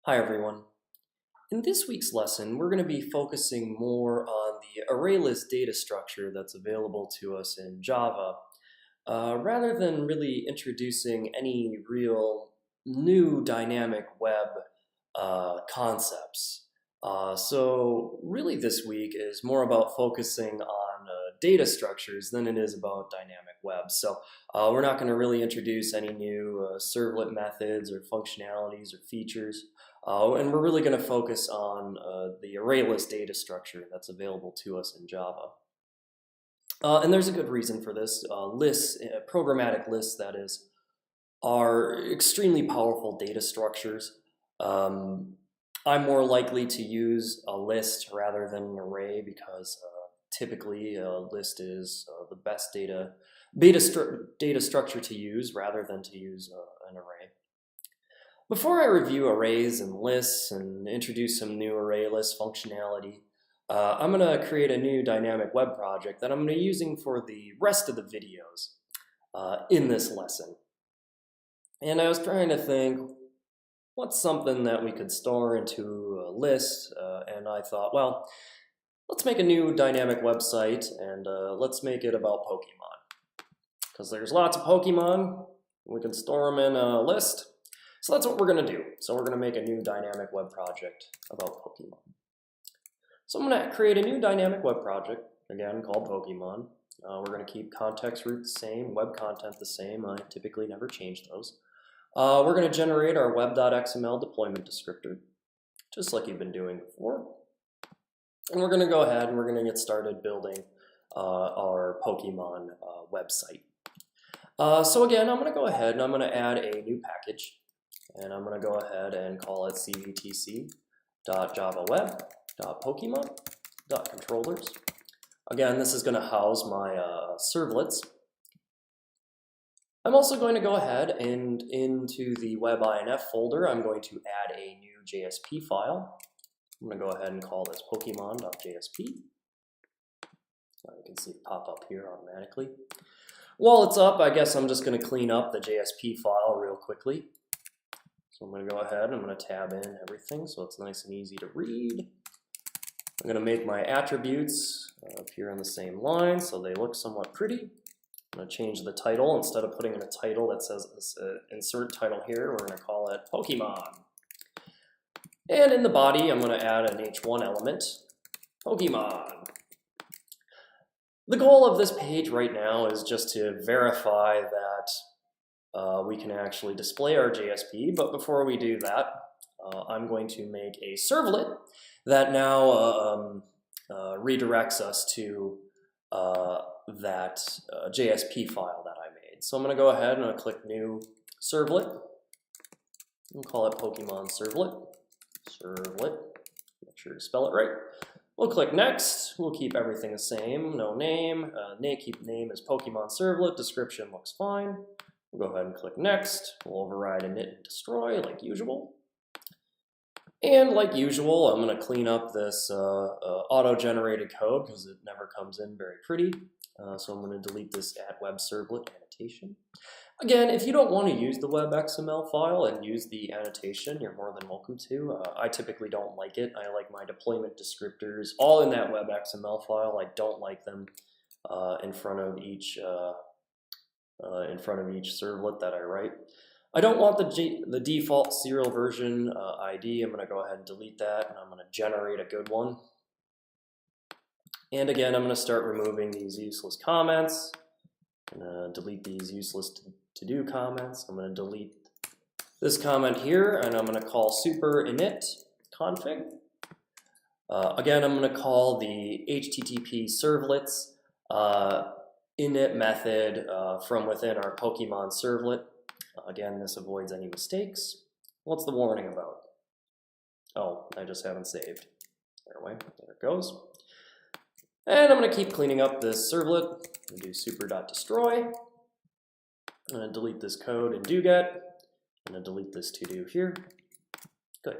Hi everyone. In this week's lesson, we're going to be focusing more on the ArrayList data structure that's available to us in Java, rather than really introducing any real new dynamic web concepts. So really this week is more about focusing on data structures than it is about dynamic web. So we're not going to really introduce any new servlet methods or functionalities or features. And we're really going to focus on the ArrayList data structure that's available to us in Java. And there's a good reason for this. Lists, programmatic lists that is, are extremely powerful data structures. I'm more likely to use a list rather than an array because typically a list is the best data structure to use rather than to use an array. Before I review arrays and lists and introduce some new ArrayList functionality, I'm going to create a new dynamic web project that I'm going to be using for the rest of the videos in this lesson. And I was trying to think, what's something that we could store into a list? And I thought, well, let's make a new dynamic website and let's make it about Pokemon. Because there's lots of Pokemon, we can store them in a list. So that's what we're going to do. So we're going to make a new dynamic web project about Pokemon. So I'm going to create a new dynamic web project, again, called Pokemon. We're going to keep context root the same, web content the same. I typically never change those. We're going to generate our web.xml deployment descriptor, just like you've been doing before. And we're going to go ahead and we're going to get started building our Pokemon website. So again, I'm going to go ahead and I'm going to add a new package. And I'm going to go ahead and call it cvtc.javaweb.pokemon.controllers. Again, this is going to house my servlets. I'm also going to go ahead and into the webinf folder, I'm going to add a new JSP file. I'm going to go ahead and call this pokemon.jsp. You can see it pop up here automatically. While it's up, I guess I'm just going to clean up the JSP file real quickly. So I'm going to go ahead and I'm going to tab in everything so it's nice and easy to read. I'm going to make my attributes appear on the same line so they look somewhat pretty. I'm going to change the title. Instead of putting in a title that says insert title here, we're going to call it Pokemon. And in the body, I'm going to add an h1 element, Pokemon. The goal of this page right now is just to verify that we can actually display our JSP, but before we do that, I'm going to make a servlet that now redirects us to that JSP file that I made. So I'm going to go ahead and I'm going to click New Servlet. We'll call it Pokemon Servlet. Servlet. Make sure to spell it right. We'll click Next. We'll keep everything the same. No name. Keep name as Pokemon Servlet. Description looks fine. We'll go ahead and click Next. We'll override init and destroy like usual. And like usual, I'm going to clean up this auto-generated code because it never comes in very pretty. So I'm going to delete this @web_servlet annotation. Again, if you don't want to use the web XML file and use the annotation, you're more than welcome to. I typically don't like it. I like my deployment descriptors all in that web XML file. I don't like them in front of each servlet that I write. I don't want the default serial version ID. I'm going to go ahead and delete that, and I'm going to generate a good one. And again, I'm going to start removing these useless comments. I'm going to delete these useless to-do comments. I'm going to delete this comment here, and I'm going to call super init config. Again, I'm going to call the HTTP servlets init method from within our Pokemon servlet. Again, this avoids any mistakes. What's the warning about? Oh, I just haven't saved. There it goes. And I'm going to keep cleaning up this servlet. I'm going to do super.destroy. I'm going to delete this code in dget. I'm going to delete this to-do here. Good.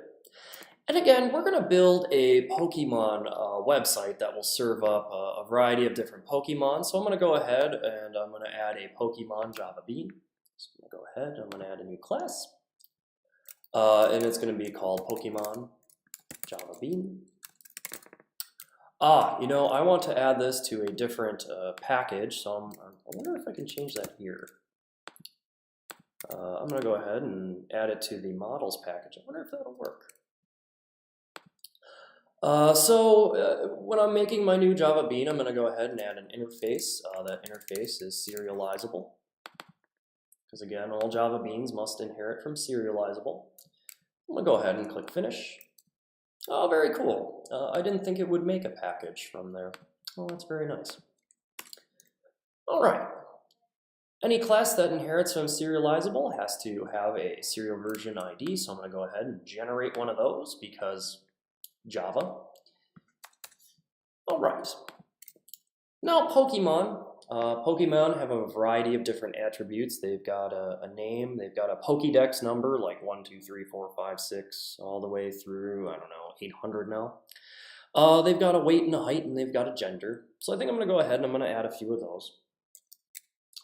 And again, we're going to build a Pokemon website that will serve up a variety of different Pokemon. So I'm going to go ahead and I'm going to add a Pokemon Java Bean. So I'm going to go ahead, I'm going to add a new class. and it's going to be called Pokemon Java Bean. You know, I want to add this to a different package, so I wonder if I can change that here. I'm going to go ahead and add it to the models package. I wonder if that'll work. When I'm making my new Java Bean, I'm going to go ahead and add an interface. That interface is serializable, because again, all Java Beans must inherit from serializable. I'm going to go ahead and click Finish. Oh, very cool. I didn't think it would make a package from there. Oh, that's very nice. All right. Any class that inherits from serializable has to have a serial version ID, so I'm going to go ahead and generate one of those because Java. All right. Now Pokemon. Pokemon have a variety of different attributes. They've got a name, they've got a Pokédex number, like 1, 2, 3, 4, 5, 6, all the way through, I don't know, 800 now. They've got a weight and a height, and they've got a gender. So I think I'm going to go ahead and I'm going to add a few of those.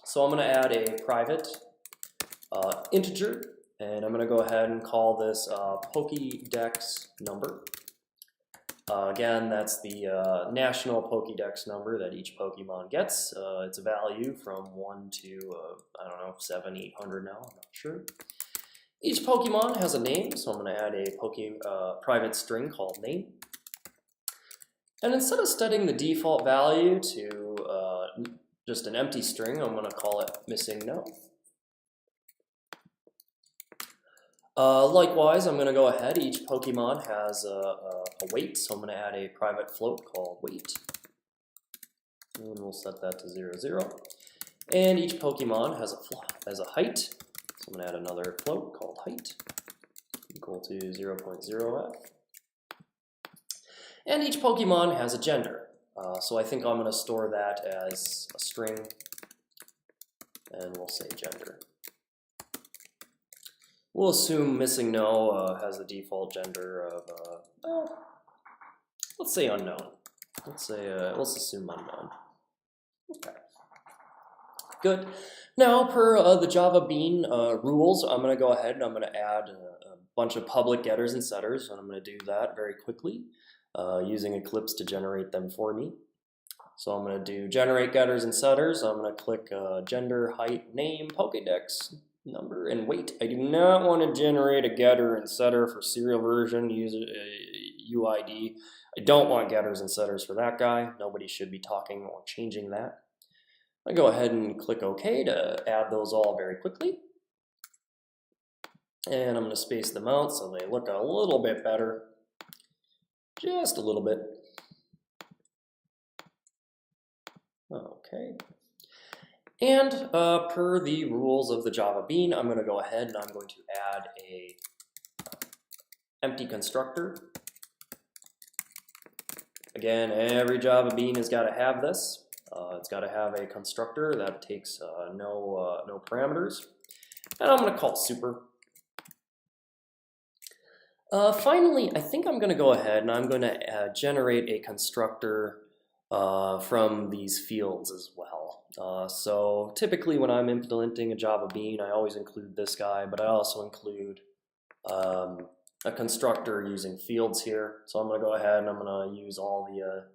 So I'm going to add a private integer, and I'm going to go ahead and call this Pokédex number. Again, that's the national Pokédex number that each Pokemon gets. It's a value from 1 to, I don't know, 700, 800 now, I'm not sure. Each Pokemon has a name, so I'm going to add a private string called name. And instead of setting the default value to just an empty string, I'm going to call it missing no. Likewise, I'm going to go ahead. Each Pokemon has a weight, so I'm going to add a private float called weight. And we'll set that to 0, 0. And each Pokemon has a height, so I'm going to add another float called height, equal to 0.0f. And each Pokemon has a gender, so I think I'm going to store that as a string, and we'll say gender. We'll assume missing no has the default gender of, let's say unknown. Let's assume unknown. Okay. Good. Now, per the Java Bean rules, I'm going to go ahead and I'm going to add a bunch of public getters and setters, and I'm going to do that very quickly using Eclipse to generate them for me. So I'm going to do generate getters and setters. I'm going to click gender, height, name, Pokédex number, and weight. I do not want to generate a getter and setter for serial version, use UID. I don't want getters and setters for that guy. Nobody should be talking or changing that. I go ahead and click OK to add those all very quickly. And I'm going to space them out so they look a little bit better. Just a little bit. Okay. And per the rules of the Java Bean, I'm going to go ahead and I'm going to add a empty constructor. Again, every Java Bean has got to have this. It's got to have a constructor that takes no parameters. And I'm going to call it super. Finally, I think I'm going to go ahead and I'm going to generate a constructor from these fields as well. So typically when I'm implementing a Java Bean, I always include this guy, but I also include a constructor using fields here. So I'm going to go ahead and I'm going to use all the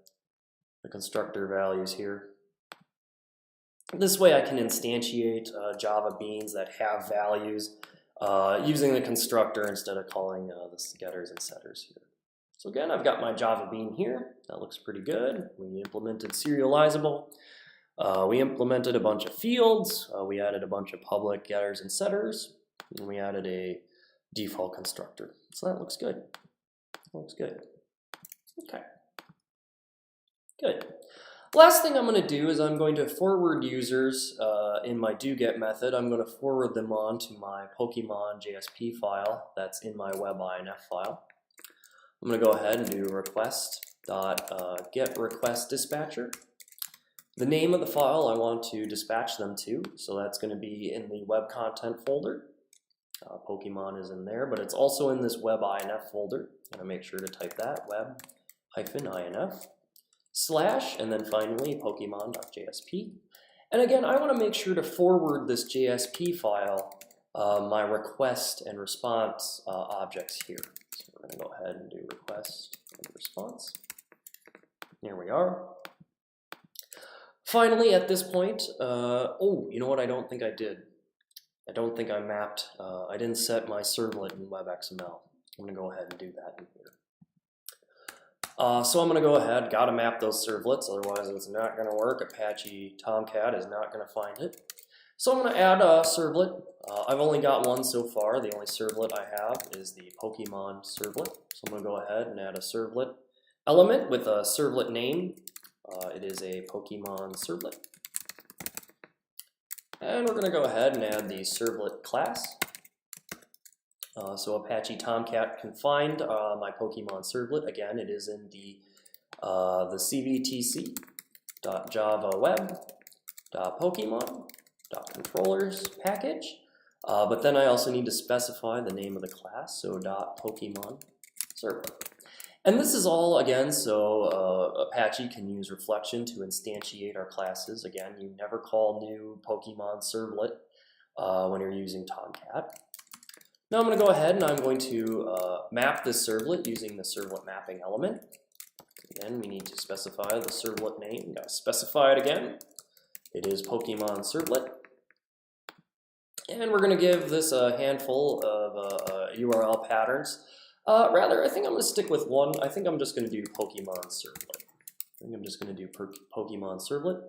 constructor values here. This way I can instantiate Java Beans that have values using the constructor instead of calling the getters and setters here. So again, I've got my Java Bean here. That looks pretty good. We implemented serializable. We implemented a bunch of fields. We added a bunch of public getters and setters. And we added a default constructor. So that looks good. Looks good. Okay. Good. Last thing I'm going to do is I'm going to forward users in my doGet method. I'm going to forward them on to my Pokemon JSP file that's in my WebINF file. I'm going to go ahead and do request.getRequestDispatcher. The name of the file I want to dispatch them to, so that's going to be in the web content folder. Pokemon is in there, but it's also in this WebINF folder. I'm going to make sure to type that, web-inf / and then finally Pokemon.jsp. And again, I want to make sure to forward this JSP file my request and response objects here. So we're going to go ahead and do request and response. Here we are. Finally, at this point, oh, you know what I don't think I did? I don't think I mapped, I didn't set my servlet in WebXML. I'm going to go ahead and do that in here. So I'm going to go ahead, got to map those servlets, otherwise it's not going to work. Apache Tomcat is not going to find it. So I'm going to add a servlet. I've only got one so far. The only servlet I have is the Pokemon servlet. So I'm going to go ahead and add a servlet element with a servlet name. It is a Pokemon servlet. And we're going to go ahead and add the servlet class. So Apache Tomcat can find my Pokemon servlet. Again, it is in the cvtc.javaweb.pokemon.controllers package. But then I also need to specify the name of the class, so .pokemon servlet. And this is all, again, so Apache can use reflection to instantiate our classes. Again, you never call new Pokemon servlet when you're using Tomcat. Now I'm going to go ahead and I'm going to map this servlet using the servlet mapping element. Again, we need to specify the servlet name. Got to specify it again. It is Pokemon servlet. And we're going to give this a handful of URL patterns. Rather, I think I'm going to stick with one. I think I'm just going to do Pokemon servlet. I think I'm just going to do Pokemon servlet.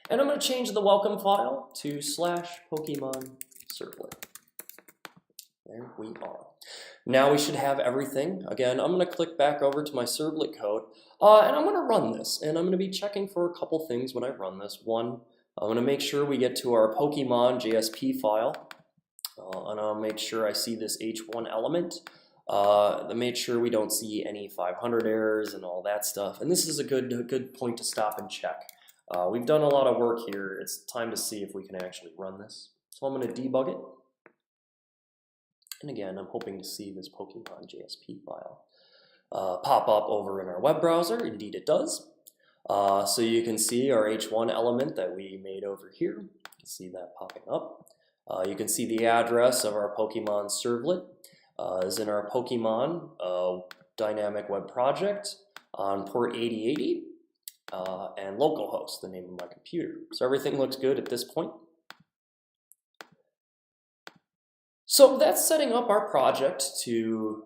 And I'm going to change the welcome file to /Pokemon servlet. There we are. Now we should have everything. Again, I'm going to click back over to my servlet code, and I'm going to run this. And I'm going to be checking for a couple things when I run this. One, I'm going to make sure we get to our Pokemon JSP file, and I'll make sure I see this H1 element. To make sure we don't see any 500 errors and all that stuff. And this is a good point to stop and check. We've done a lot of work here. It's time to see if we can actually run this. So I'm going to debug it. And again, I'm hoping to see this Pokemon JSP file pop up over in our web browser. Indeed it does. So you can see our H1 element that we made over here. You can see that popping up. You can see the address of our Pokemon servlet is in our Pokemon dynamic web project on port 8080 and localhost, the name of my computer. So everything looks good at this point. So that's setting up our project to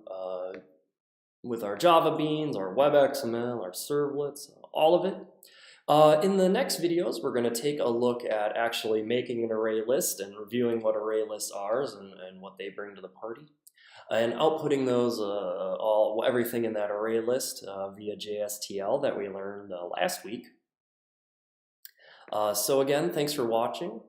with our Java beans, our WebXML, our servlets, all of it. In the next videos, we're going to take a look at actually making an array list and reviewing what array lists are and what they bring to the party, and outputting those everything in that array list via JSTL that we learned last week. So again, thanks for watching.